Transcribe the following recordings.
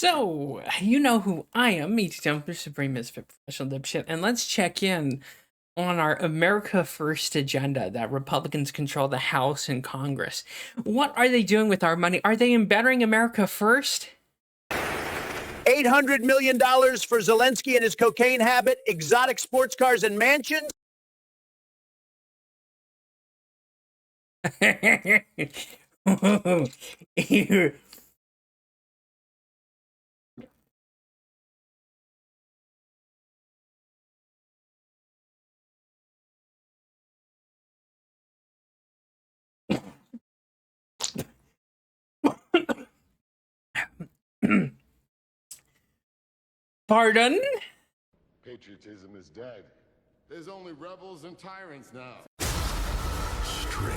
So, you know who I am, ETTemplar, Supreme Misfit Professional Dipshit, and let's check in on our America First agenda that Republicans control the House and Congress. What are they doing with our money? Are they embedding America first? $800 million for Zelensky and his cocaine habit, exotic sports cars and mansions. Pardon? Patriotism is dead. There's only rebels and tyrants now. Strange.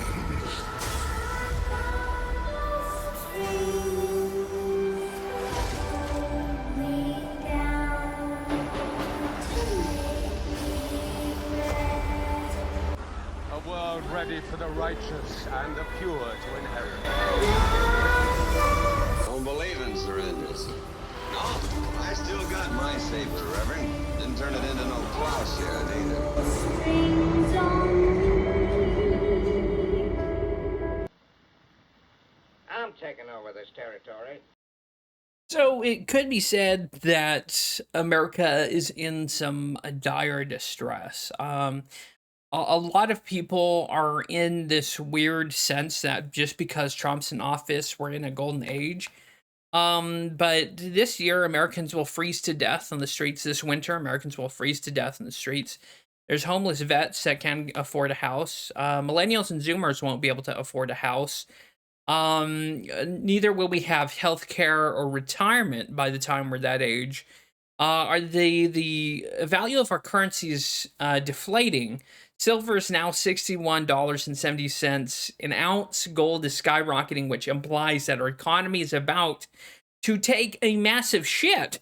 A world ready for the righteous and the pure to inherit. Don't believe in syringes. No, I still got my saber, Reverend. Didn't turn it into no plowshare either. I'm taking over this territory. So it could be said that America is in some dire distress. A lot of people are in this weird sense that just because Trump's in office, we're in a golden age. But this year, Americans will freeze to death on the streets. This winter, Americans will freeze to death on the streets. There's homeless vets that can't afford a house. Millennials and Zoomers won't be able to afford a house. Neither will we have health care or retirement by the time we're that age. The value of our currency is deflating. Silver is now $61.70 an ounce. Gold is skyrocketing, which implies that our economy is about to take a massive shit.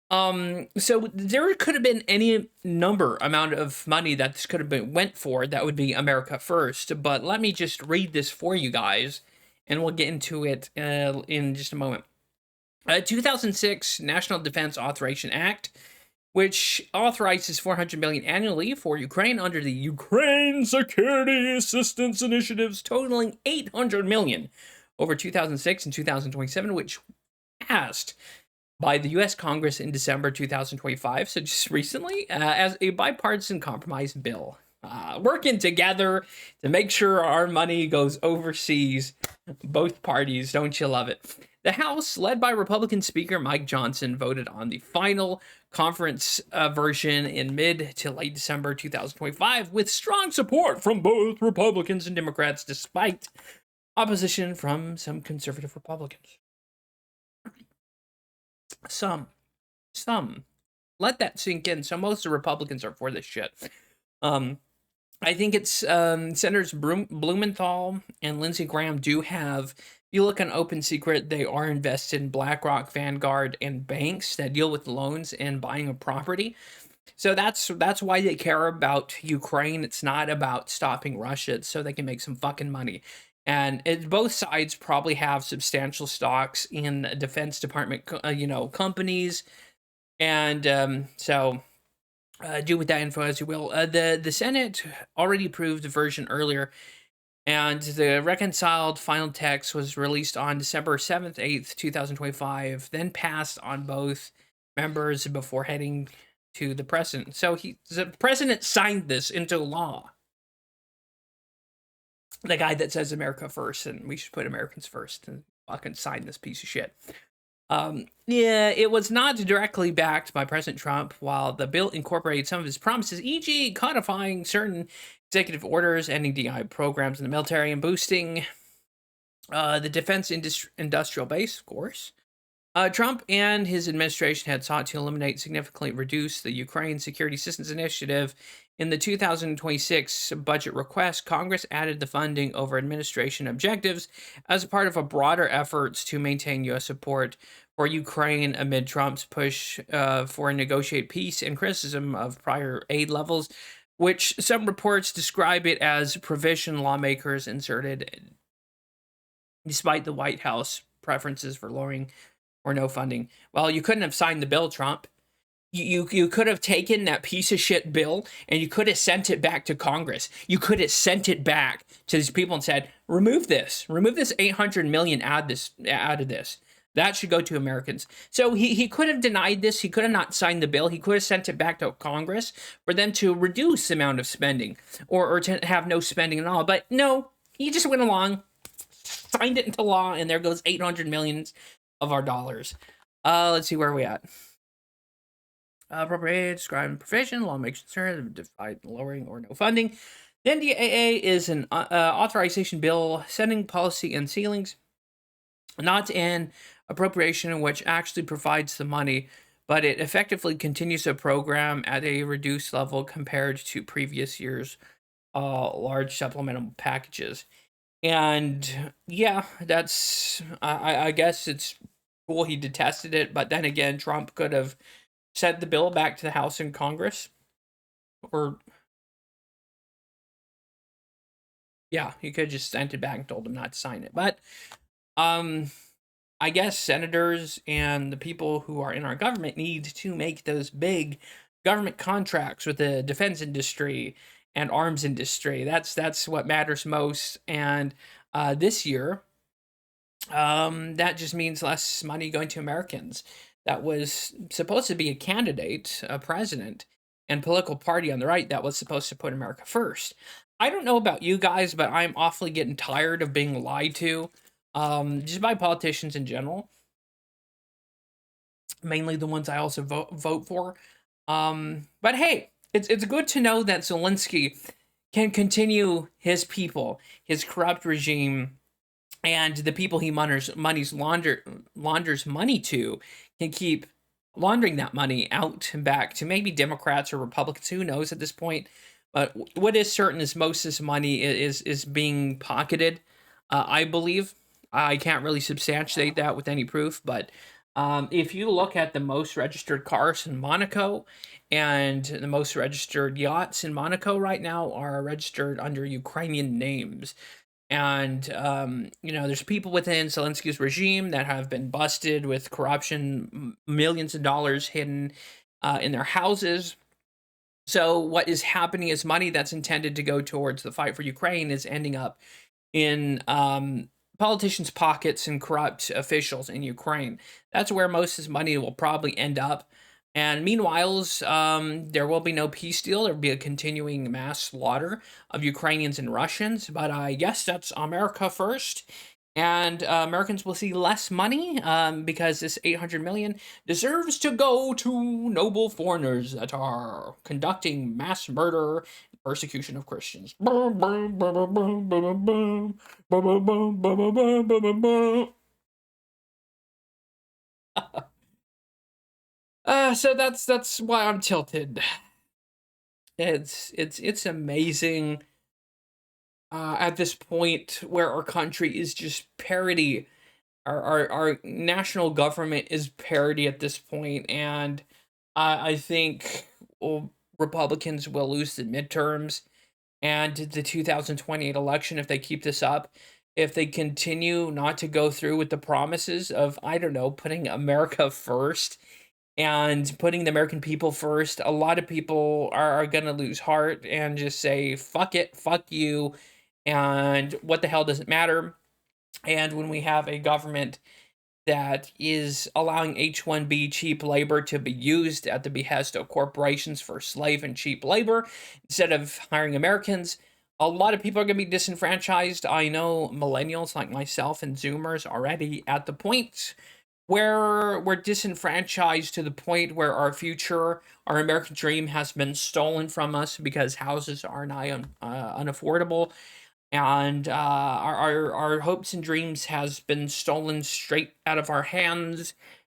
So there could have been any amount of money that this could have been went for. That would be America First. But let me just read this for you guys, and we'll get into it in just a moment. 2006 National Defense Authorization Act, which authorizes $400 million annually for Ukraine under the Ukraine Security Assistance Initiatives, totaling $800 million over 2006 and 2027, which passed by the U.S. Congress in December 2025, so just recently, as a bipartisan compromise bill. Working together to make sure our money goes overseas. Both parties, don't you love it? The House, led by Republican Speaker Mike Johnson, voted on the final conference version in mid to late December 2025 with strong support from both Republicans and Democrats, despite opposition from some conservative Republicans. Some. Let that sink in. So most of the Republicans are for this shit. I think it's Senators Blumenthal and Lindsey Graham do have, if you look on Open Secret, they are invested in BlackRock, Vanguard, and banks that deal with loans and buying a property. So that's why they care about Ukraine. It's not about stopping Russia. It's so they can make some fucking money. And both sides probably have substantial stocks in Defense Department, companies. And so do with that info as you will. The Senate already approved the version earlier, and the reconciled final text was released on December 7th, 8th, 2025, then passed on both members before heading to the president. So the president signed this into law. The guy that says America first, and we should put Americans first, and fucking sign this piece of shit. Yeah, it was not directly backed by President Trump, while the bill incorporated some of his promises, e.g. codifying certain executive orders, ending DI programs in the military, and boosting the defense industrial base, of course. Trump and his administration had sought to eliminate, significantly reduce the Ukraine Security Assistance Initiative. In the 2026 budget request, Congress added the funding over administration objectives as a part of a broader efforts to maintain U.S. support for Ukraine amid Trump's push for a negotiated peace and criticism of prior aid levels, which some reports describe it as provision lawmakers inserted despite the White House preferences for lowering or no funding. Well, you couldn't have signed the bill, Trump. You could have taken that piece of shit bill and you could have sent it back to Congress. You could have sent it back to these people and said, remove this 800 million out of this. That should go to Americans. So he could have denied this. He could have not signed the bill. He could have sent it back to Congress for them to reduce the amount of spending or to have no spending at all. But no, he just went along, signed it into law, and there goes 800 millions of our dollars. Let's see where we at. Appropriate, describing provision, law makes concern, defied lowering or no funding. The NDAA is an authorization bill setting policy and ceilings, not an appropriation which actually provides the money, but it effectively continues a program at a reduced level compared to previous years' large supplemental packages. And yeah, that's, I guess it's cool he detested it, but then again, Trump could have sent the bill back to the House and Congress, or yeah, he could have just sent it back and told them not to sign it. But I guess senators and the people who are in our government need to make those big government contracts with the defense industry and arms industry. That's what matters most. And this year, that just means less money going to Americans. That was supposed to be a candidate, a president, and political party on the right that was supposed to put America first. I don't know about you guys, but I'm awfully getting tired of being lied to, just by politicians in general. Mainly the ones I also vote for. But hey, it's good to know that Zelensky can continue his people, his corrupt regime, and the people he launders money to can keep laundering that money out and back to maybe Democrats or Republicans. Who knows at this point? But what is certain is most of this money is being pocketed. I believe. I can't really substantiate that with any proof, but if you look at the most registered cars in Monaco and the most registered yachts in Monaco right now are registered under Ukrainian names. And, there's people within Zelensky's regime that have been busted with corruption, millions of dollars hidden in their houses. So what is happening is money that's intended to go towards the fight for Ukraine is ending up in politicians' pockets and corrupt officials in Ukraine. That's where most of this money will probably end up. And meanwhile, there will be no peace deal. There will be a continuing mass slaughter of Ukrainians and Russians. But I guess that's America first. And Americans will see less money because this 800 million deserves to go to noble foreigners that are conducting mass murder and persecution of Christians. So that's why I'm tilted. It's amazing at this point where our country is just parody. Our national government is parody at this point, and I think Republicans will lose the midterms and the 2028 election if they keep this up. If they continue not to go through with the promises of, I don't know, putting America first and putting the American people first, a lot of people are going to lose heart and just say, fuck it, fuck you, and what the hell does it matter? And when we have a government that is allowing H-1B cheap labor to be used at the behest of corporations for slave and cheap labor instead of hiring Americans, a lot of people are going to be disenfranchised. I know millennials like myself and Zoomers already at the point where we're disenfranchised to the point where our future, our American dream has been stolen from us because houses are nigh unaffordable. And our hopes and dreams has been stolen straight out of our hands.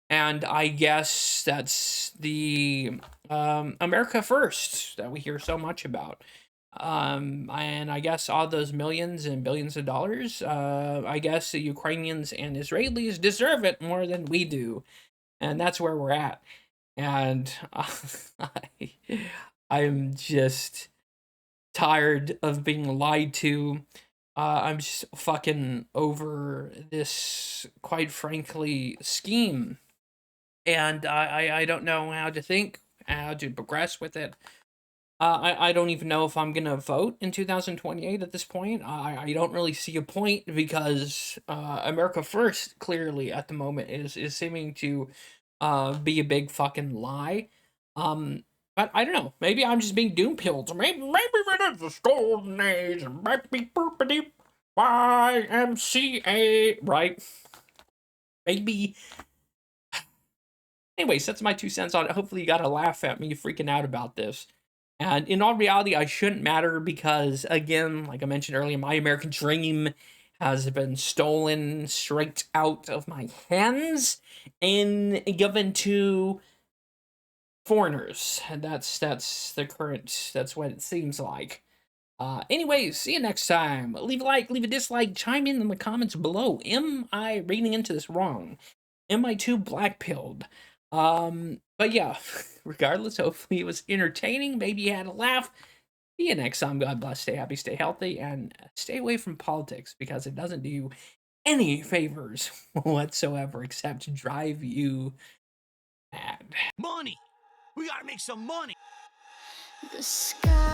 And I guess that's the America First that we hear so much about. And I guess all those millions and billions of dollars, I guess the Ukrainians and Israelis deserve it more than we do. And that's where we're at. And I'm just tired of being lied to. I'm just fucking over this, quite frankly, scheme. And I don't know how to think, how to progress with it. I don't even know if I'm gonna vote in 2028 at this point. I don't really see a point because America First clearly at the moment is seeming to be a big fucking lie. But I don't know. Maybe I'm just being doom pilled. Maybe it is the golden age. Maybe boopity YMCA. Right? Maybe. Anyways, that's my 2 cents on it. Hopefully you got a laugh at me freaking out about this. And in all reality, I shouldn't matter because, again, like I mentioned earlier, my American dream has been stolen straight out of my hands and given to foreigners. And that's what it seems like. Anyways, see you next time. Leave a like, leave a dislike, chime in the comments below. Am I reading into this wrong? Am I too black-pilled? But yeah, regardless, hopefully it was entertaining. Maybe you had a laugh. See you next time. God bless. Stay happy, stay healthy, and stay away from politics because it doesn't do you any favors whatsoever except to drive you mad. Money. We gotta make some money. The sky